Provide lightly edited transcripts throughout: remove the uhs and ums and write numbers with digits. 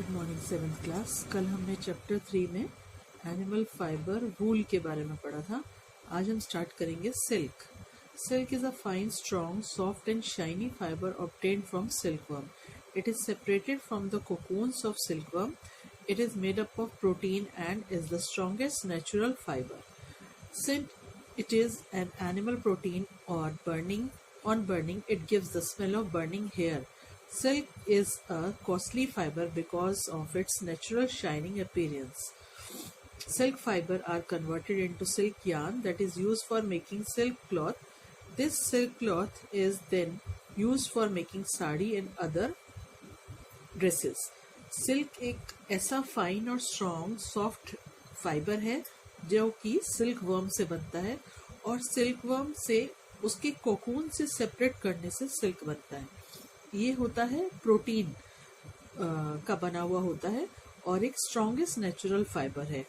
Good morning seventh class. कल हमने chapter 3 में एनिमल फाइबर वूल के बारे में पढ़ा था। आज हम स्टार्ट करेंगे silk. Silk is a fine strong soft and shiny fibre obtained from silkworm. It is separated from the cocoons of silkworm. It is made up of protein and is the strongest natural fiber. Since it is an animal protein or on burning, it gives the smell of burning hair. Silk is a costly fiber because of its natural shining appearance. Silk fiber are converted into silk yarn that is used for making silk cloth. This silk cloth is then used for making sari and other dresses. Silk एक ऐसा fine और strong soft fibre है जो कि silk worm से बनता है और सिल्क वर्म से उसके कोकून से सेपरेट करने से सिल्क बनता है. ये होता है प्रोटीन का बना हुआ होता है और एक स्ट्रॉन्गेस्ट नेचुरल फाइबर है.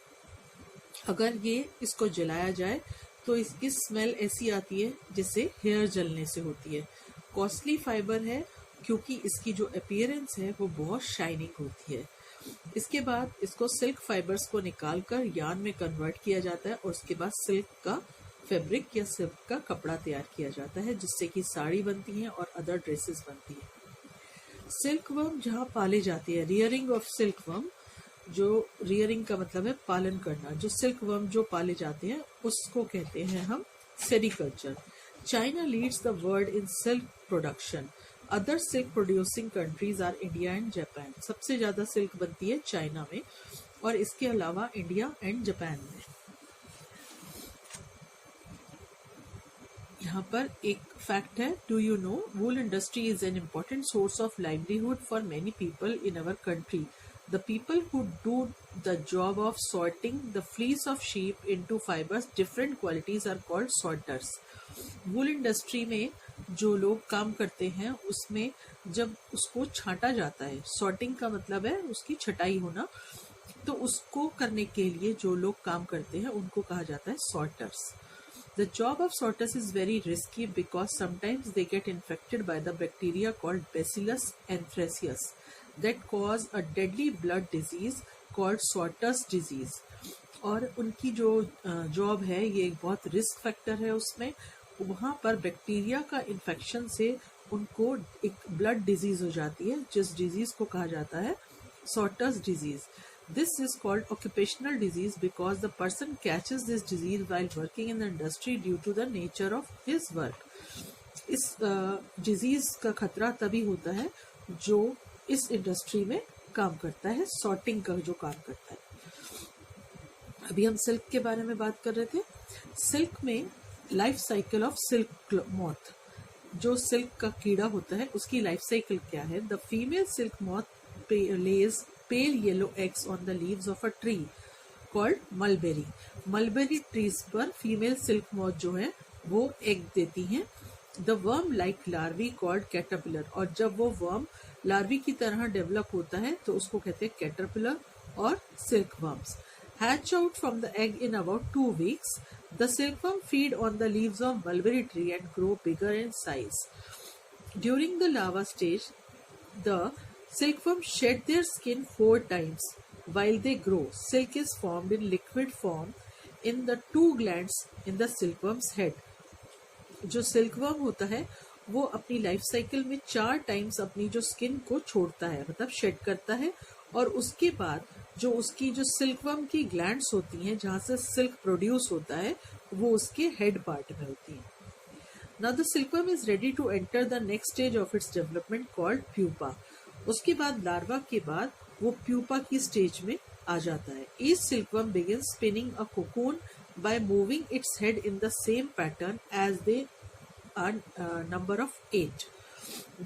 अगर ये इसको जलाया जाए तो इसकी स्मेल ऐसी आती है जिससे हेयर जलने से होती है. कॉस्टली फाइबर है क्योंकि इसकी जो अपीयरेंस है वो बहुत शाइनिंग होती है. इसके बाद इसको सिल्क फाइबर्स को निकालकर यार्न में कन्वर्ट किया जाता है और उसके बाद सिल्क का फैब्रिक या सिल्क का कपड़ा तैयार किया जाता है जिससे कि साड़ी बनती है और अदर ड्रेसेस बनती है. सिल्क वर्म जहाँ पाले जाते हैं, रियरिंग ऑफ सिल्क वर्म, जो रियरिंग का मतलब है पालन करना, जो सिल्क वर्म जो पाले जाते हैं उसको कहते हैं हम sericulture. China leads the world in silk production. Other silk producing countries R India and Japan. सबसे ज्यादा सिल्क बनती है चाइना में और इसके अलावा इंडिया एंड जापान में. यहाँ पर एक फैक्ट है, do you know wool industry is an important source of livelihood for many people in our country. The people who do the job of sorting the fleece of sheep into fibers different qualities are called sorters. Wool industry में जो लोग काम करते हैं उसमें जब उसको छांटा जाता है, सॉर्टिंग का मतलब है उसकी छटाई होना, तो उसको करने के लिए जो लोग काम करते हैं उनको कहा जाता है sorters. The job of sorters is very risky because sometimes they get infected by the bacteria called Bacillus anthracis that cause a deadly blood disease called sorters disease. और उनकी जो जॉब है ये एक बहुत रिस्क फैक्टर है. उसमें वहाँ पर बैक्टीरिया का इन्फेक्शन से उनको एक ब्लड डिजीज हो जाती है जिस डिजीज को कहा जाता है sorters disease. This is called occupational disease because the person catches this disease while working in the industry due to the nature of his work. इस डिजीज का खतरा तभी होता है जो इस इंडस्ट्री में काम करता है, सॉर्टिंग का जो काम करता है. अभी हम सिल्क के बारे में बात कर रहे थे. सिल्क में life cycle of silk moth, जो सिल्क का कीड़ा होता है उसकी लाइफ साइकिल क्या है. The female silk moth lays pale yellow eggs on the leaves of a tree called mulberry. Mulberry trees पर फीमेल सिल्क मॉथ जो है वो एग देती हैं. The worm like larvae called caterpillar. और जब वो वर्म लार्वी की तरह डेवलप होता है तो उसको कहते हैं कैटरपिलर और silk worms. Hatch out from the egg in about 2 weeks. The silkworm feed on the leaves of mulberry tree and grow bigger in size. During the larva stage, the silkworm shed their skin 4 times. While they grow, silk is formed in liquid form in the 2 glands in the silkworm's head. जो silkworm होता है वो अपनी life cycle में 4 times अपनी जो skin को छोड़ता है, मतलब शेड करता है, और उसके बाद जो उसकी जो सिल्कवर्म की ग्लैंड्स होती हैं जहाँ से सिल्क प्रोड्यूस होता है वो उसके हेड पार्ट में होती है. Now the silkworm is ready to enter the next stage of its development called pupa. उसके बाद लार्वा के बाद वो प्यूपा की स्टेज में आ जाता है. Each silkworm begins spinning a cocoon by moving its head in the same pattern as they are number of 8.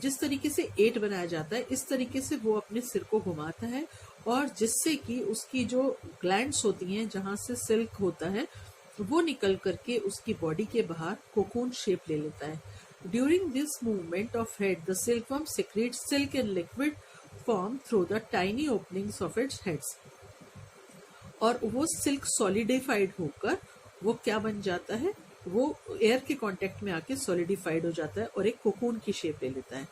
जिस तरीके से 8 बनाया जाता है इस तरीके से वो अपने सिर को घुमाता है और जिससे कि उसकी जो ग्लैंड्स होती हैं जहाँ से सिल्क होता है वो निकल करके उसकी बॉडी के बाहर कोकून शेप ले लेता है. During this movement of head, the silkworm secretes silk in liquid form through the tiny openings of its heads. और वो सिल्क सॉलिडिफाइड होकर वो क्या बन जाता है, वो एयर के कांटेक्ट में आके सॉलिडिफाइड हो जाता है और एक कोकून की शेप ले लेता है.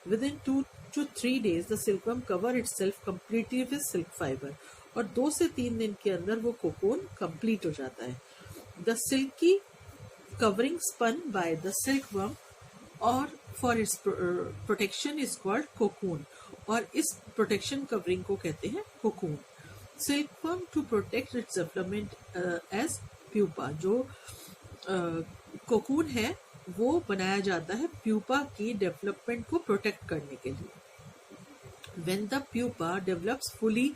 Within 2 to 3 days the silkworm cover itself completely with silk fiber. और 2 से 3 दिन के अंदर वो कोकून कंप्लीट हो जाता है. The silky covering spun by the silkworm और for its protection is called cocoon. और इस protection covering को कहते हैं cocoon. Silkworm to protect its development as pupa. जो कोकून है वो बनाया जाता है प्यूपा की डेवलपमेंट को प्रोटेक्ट करने के लिए. When the pupa develops fully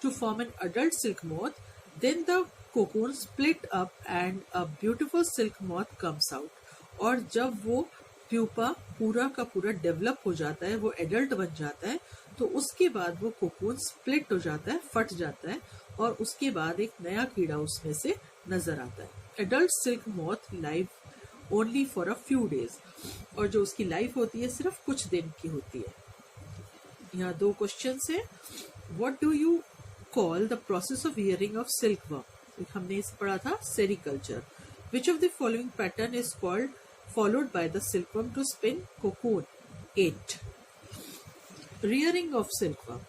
to form an adult silk moth, then the cocoon split up and a beautiful silk moth comes out. और जब वो प्यूपा पूरा का पूरा डेवलप हो जाता है, वो एडल्ट बन जाता है, तो उसके बाद वो कोकून स्प्लिट हो जाता है, फट जाता है और उसके बाद एक नया कीड़ा उसमें से नजर आता है. Adult silk moth live only for a few days. और जो उसकी लाइफ होती है सिर्फ कुछ दिन की होती है. यहाँ 2 क्वेश्चन है. What do you call the process of wearing of silk worm? हमने इस पढ़ा था sericulture. Which of the following pattern is called followed by the silkworm to spin cocoon? 8. Rearing of silkworm.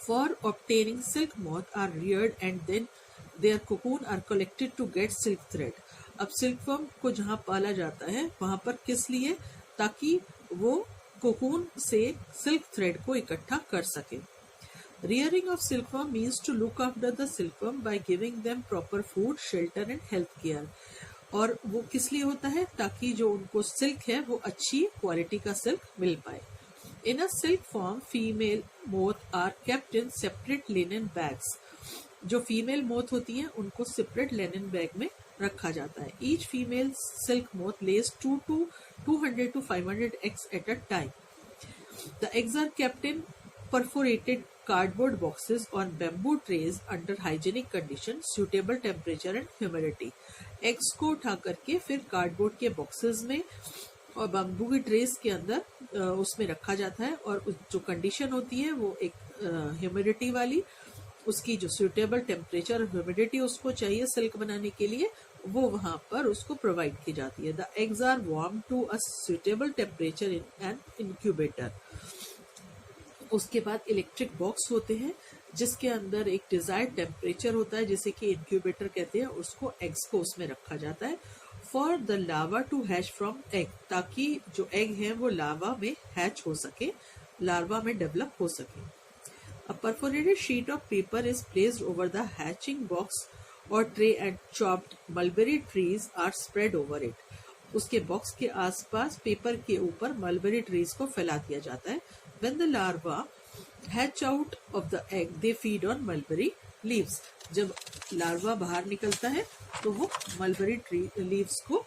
For obtaining silk moth are reared and then their cocoon are collected to get silk thread. अब silkworm को जहाँ पाला जाता है वहां पर किस लिए? ताकि वो कोकून से सिल्क थ्रेड को इकट्ठा कर सके. Rearing of silkworm means to look after the silkworm by giving them proper food, shelter and health care. और वो किस लिए होता है? ताकि जो उनको सिल्क है वो अच्छी क्वालिटी का सिल्क मिल पाए. In a silk form female moth are kept in separate linen bags. जो फीमेल मोथ होती हैं उनको सेपरेट लिनन बैग में रखा जाता है. Each female silk moth lays 200 to 500 eggs at a time. The eggs are kept in perforated cardboard boxes on bamboo trays under hygienic conditions, suitable temperature and humidity. Eggs को उठा करके फिर cardboard के boxes में और bamboo की trace के अंदर उसमें रखा जाता है. और जो कंडीशन होती है वो एक ह्यूमिडिटी वाली, उसकी जो सूटेबल टेम्परेचर और ह्यूमिडिटी उसको चाहिए सिल्क बनाने के लिए, वो वहां पर उसको प्रोवाइड की जाती है. The eggs are warm to a suitable temperature in an incubator. उसके बाद इलेक्ट्रिक बॉक्स होते हैं जिसके अंदर एक डिजायर्ड टेम्परेचर होता है जिसे कि इंक्यूबेटर कहते हैं. उसको एग्स को उसमें रखा जाता है for the larva to hatch from egg. ताकि जो एग है वो लावा में हैच हो सके, लार्वा में डेवलप हो सके. A perforated sheet of paper is placed over the hatching box or tray and chopped mulberry trees are spread over it. उसके बॉक्स के आसपास पेपर के ऊपर मलबेरी ट्रीज को फैला दिया जाता है. When the larva hatch out of the egg, they feed on mulberry leaves. जब लार्वा बाहर निकलता है तो वो मलबेरी ट्री लीव्स को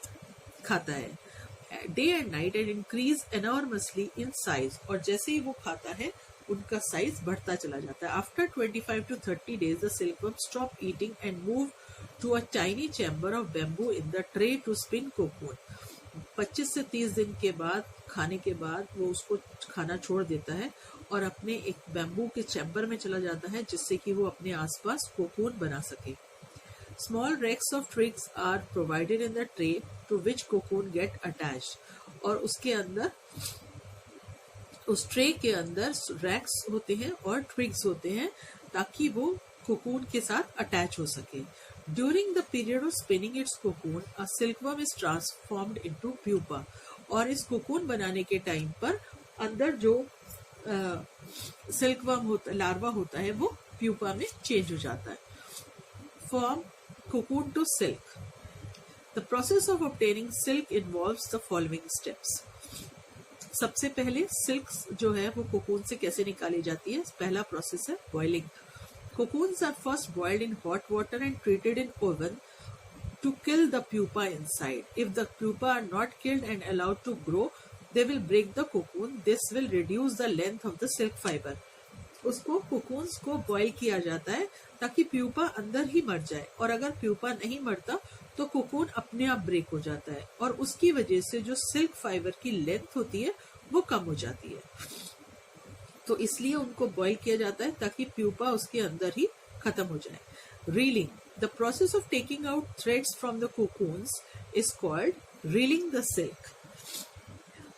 खाता है. Day and night and increase enormously in size. और जैसे ही वो खाता है उनका साइज बढ़ता चला जाता है. After 25 to 30 days, the silkworm stop eating and move to a tiny chamber of bamboo in the tray to spin cocoon. 25 से 30 दिन के बाद खाने के बाद वो उसको खाना छोड़ देता है और अपने एक बैम्बू के चैम्बर में चला जाता है जिससे कि वो अपने आसपास कोकून बना सके. Small racks of twigs are provided in the tray to which cocoon get attached. और उसके अंदर उस ट्रे के अंदर रैक्स होते हैं और ट्विग्स होते हैं ताकि वो कोकून के साथ अटैच हो सके. During the period of spinning its cocoon, a silkworm is transformed into pupa. और इस कोकून बनाने के टाइम पर अंदर जो सिल्कवर्म होता लार्वा होता है वो प्यूपा में चेंज हो जाता है. From cocoon to silk. The process of obtaining silk involves the following steps. सबसे पहले सिल्क जो है वो कोकून से कैसे निकाली जाती है? पहला प्रोसेस है boiling. Cocoons are first boiled in hot water and treated in oven to kill the pupa inside. If the pupa are not killed and allowed to grow, they will break the cocoon. This will reduce the length of the silk fiber. उसको cocoons को boil किया जाता है ताकि pupa अंदर ही मर जाए. और अगर प्यूपा नहीं मरता तो कोकून अपने आप ब्रेक हो जाता है और उसकी वजह से जो सिल्क फाइबर की लेंथ होती है वो कम हो जाती है. तो इसलिए उनको बॉईल किया जाता है ताकि प्यूपा उसके अंदर ही खत्म हो जाए. Reeling. The process of taking out threads from the cocoons is called reeling the silk.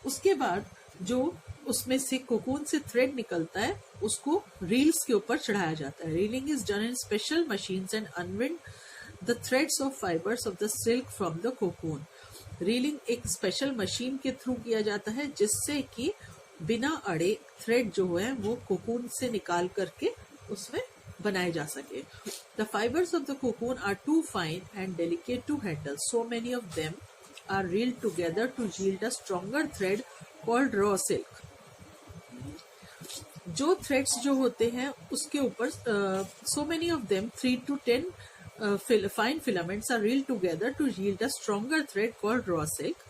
उसके बाद जो उसमें से कोकून से थ्रेड निकलता है, उसको रील्स के ऊपर चढ़ाया जाता है. Reeling is done in special machines and unwind the threads of fibres of the silk from the cocoon. Reeling एक स्पेशल मशीन के थ्रू किया जाता है जिससे कि बिना अड़े थ्रेड जो है वो कोकून से निकाल करके उसमें बनाए जा सके. The fibres of the cocoon are too fine and delicate to handle. So many of them are reeled together to yield a stronger thread called raw silk. जो थ्रेड्स जो होते हैं उसके ऊपर so many of them 3 to 10 fine filaments are reeled together to yield a stronger thread called raw silk.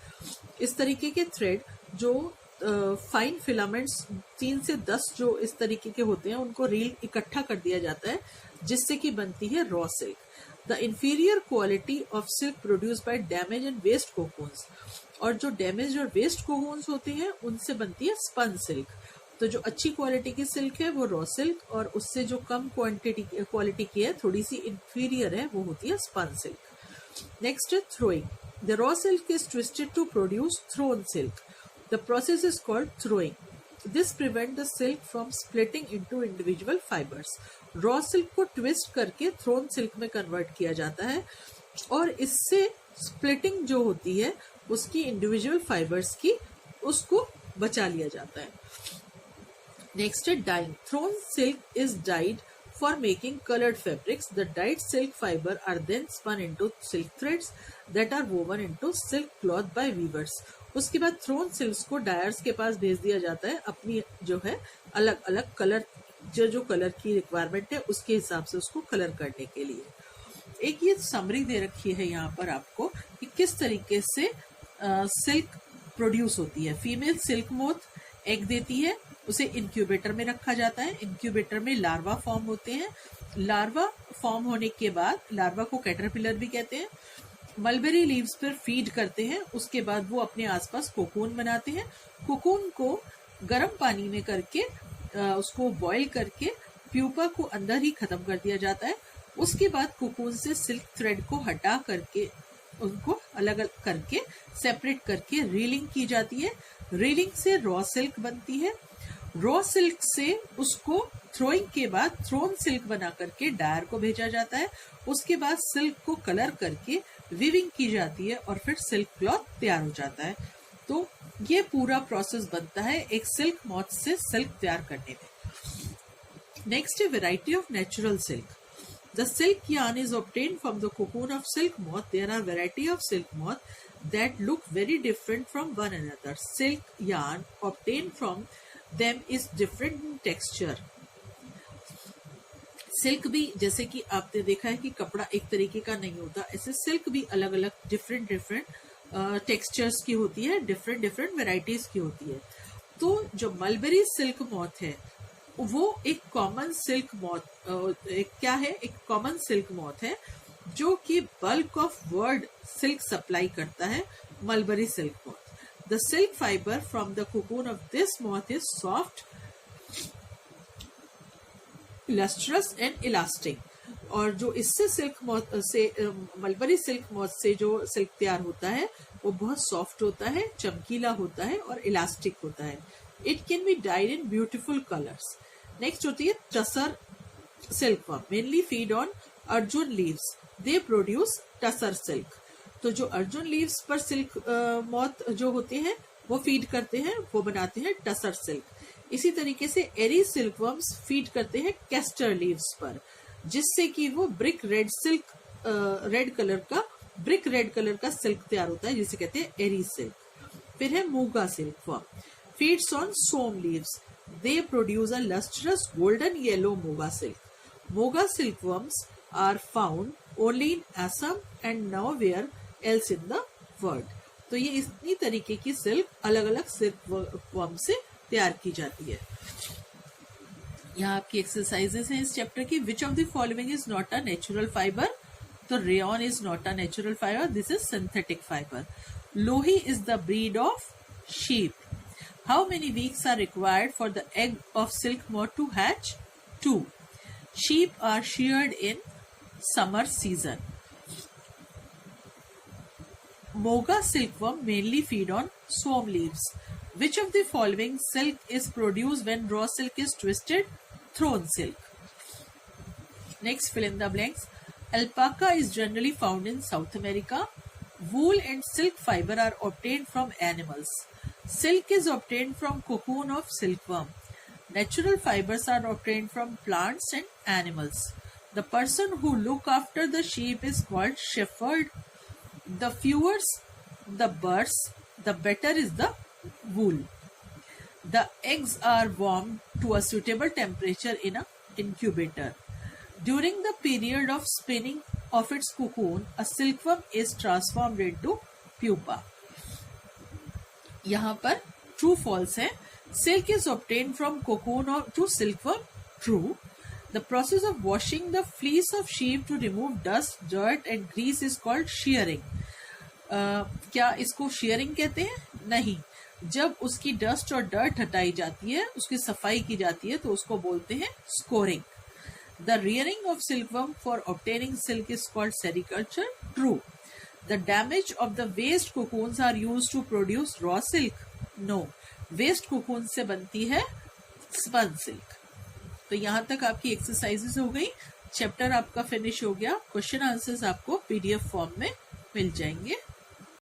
इस तरीके के thread जो फाइन फिलामेंट्स 3 से 10 जो इस तरीके के होते हैं उनको रील इकट्ठा कर दिया जाता है जिससे कि बनती है raw silk. The inferior quality of silk produce by damage and waste cocoons. और जो डैमेज और वेस्ट कोकून्स होते हैं उनसे बनती है स्पन सिल्क. तो जो अच्छी क्वालिटी की सिल्क है वो रॉ सिल्क, और उससे जो कम क्वालिटी की है, थोड़ी सी इंफीरियर है, वो होती है स्पन सिल्क. नेक्स्ट है throwing. The raw silk is twisted to produce thrown silk. The process is called throwing. This prevent the silk from splitting into individual fibres. Raw silk को twist करके thrown silk में convert किया जाता है और इससे splitting जो होती है उसकी इंडिविजुअल फाइबर्स की, उसको बचा लिया जाता है. Next is dyeing. Thrown silk is dyed for making colored fabrics. The dyed silk fiber are then spun into silk threads that are woven into silk cloth by weavers. उसके बाद throne silks को dyers के पास भेज दिया जाता है अपनी जो है अलग अलग कलर, जो कलर की रिक्वायरमेंट है उसके हिसाब से उसको कलर करने के लिए. एक ये समरी दे रखी है यहाँ पर आपको कि किस तरीके से सिल्क प्रोड्यूस होती है. फीमेल सिल्क मोथ एग देती है, उसे इंक्यूबेटर में रखा जाता है. इंक्यूबेटर में लार्वा फॉर्म होते हैं. लार्वा फॉर्म होने के बाद, लार्वा को कैटरपिलर भी कहते हैं, मलबेरी लीव्स पर फीड करते हैं. उसके बाद वो अपने आसपास कोकून बनाते हैं. कोकून को गर्म पानी में करके उसको बॉईल करके प्यूपा को अंदर ही खत्म कर दिया जाता है. उसके बाद कोकून से सिल्क थ्रेड को हटा करके उनको अलग अलग करके सेपरेट करके रीलिंग की जाती है. रीलिंग से रॉ सिल्क बनती है. रॉ सिल्क से उसको थ्रोइंग के बाद थ्रोन सिल्क बना करके डायर को भेजा जाता है. उसके बाद सिल्क को कलर करके वीविंग की जाती है और फिर सिल्क क्लॉथ तैयार हो जाता है. तो ये पूरा प्रोसेस बनता है एक सिल्क मॉथ से सिल्क तैयार करने में. नेक्स्ट है variety of natural silk. The silk yarn is obtained from the cocoon of silk moth. There are variety of silk moth that look very different from one another. Silk yarn obtained from them is different in texture. Silk भी जैसे कि आपने देखा है कि कपड़ा एक तरीके का नहीं होता, ऐसे सिल्क भी अलग अलग डिफरेंट टेक्सचर्स की होती है, डिफरेंट वेराइटीज की होती है. तो जो मलबेरी सिल्क मॉथ है वो एक कॉमन सिल्क मॉथ, क्या है, एक कॉमन सिल्क मॉथ है जो कि bulk of world silk supply करता है. Mulberry silk moth. The silk fibre from the cocoon of this moth is soft, lustrous and elastic. और जो इससे सिल्क मॉथ से मलबेरी सिल्क मॉथ से जो सिल्क तैयार होता है वो बहुत सॉफ्ट होता है, चमकीला होता है और इलास्टिक होता है. It can be died in beautiful colours. Next होती है tussar silk worm. Mainly feed on Arjun leaves. They produce tussar silk. तो जो अर्जुन लीव्स पर सिल्क मॉथ जो होते हैं वो फीड करते हैं, वो बनाते हैं टसर सिल्क. इसी तरीके से एरी सिल्क वर्म्स फीड करते हैं कैस्टर लीव्स पर, जिससे कि वो ब्रिक रेड कलर का सिल्क तैयार होता है, जिसे कहते हैं एरी सिल्क. फिर है Muga silk worm. Feeds on som leaves. They produce a lustrous golden yellow moga silk. Moga silkworms are found only in Assam and nowhere else in the world. तो ये इतनी तरीके की सिल्क अलग अलग सिल्कवर्म से तैयार की जाती है. यहाँ आपकी एक्सरसाइजेस हैं इस चैप्टर की. Which of the following is not a natural fibre. तो rayon is not a natural fibre, this is synthetic fibre. Lohi is the breed of sheep. How many weeks are required for the egg of silk moth to hatch? 2. Sheep are sheared in summer season. Moga silkworm mainly feed on swam leaves. Which of the following silk is produced when raw silk is twisted? Thrown silk. Next, fill in the blanks. Alpaca is generally found in South America. Wool and silk fiber are obtained from animals. Silk is obtained from cocoon of silkworm. Natural fibers are obtained from plants and animals. The person who look after the sheep is called shepherd. The fewer the birds, the better is the wool. The eggs are warmed to a suitable temperature in an incubator. During the period of spinning of its cocoon, a silkworm is transformed into pupa. यहाँ पर true false है. Silk is obtained from cocoon to silkworm. True. The process of washing the fleece of sheep to remove dust, dirt and grease is called shearing. क्या इसको shearing कहते हैं? नहीं. जब उसकी डस्ट और डर्ट हटाई जाती है, उसकी सफाई की जाती है, तो उसको बोलते हैं scoring. The rearing of silkworm for obtaining silk is called sericulture. True. The damage of the waste cocoons are used to produce raw silk. No. Waste cocoon से बनती है spun silk. तो यहाँ तक आपकी एक्सरसाइजेस हो गई. चैप्टर आपका फिनिश हो गया. क्वेश्चन आंसर्स आपको PDF फॉर्म में मिल जाएंगे.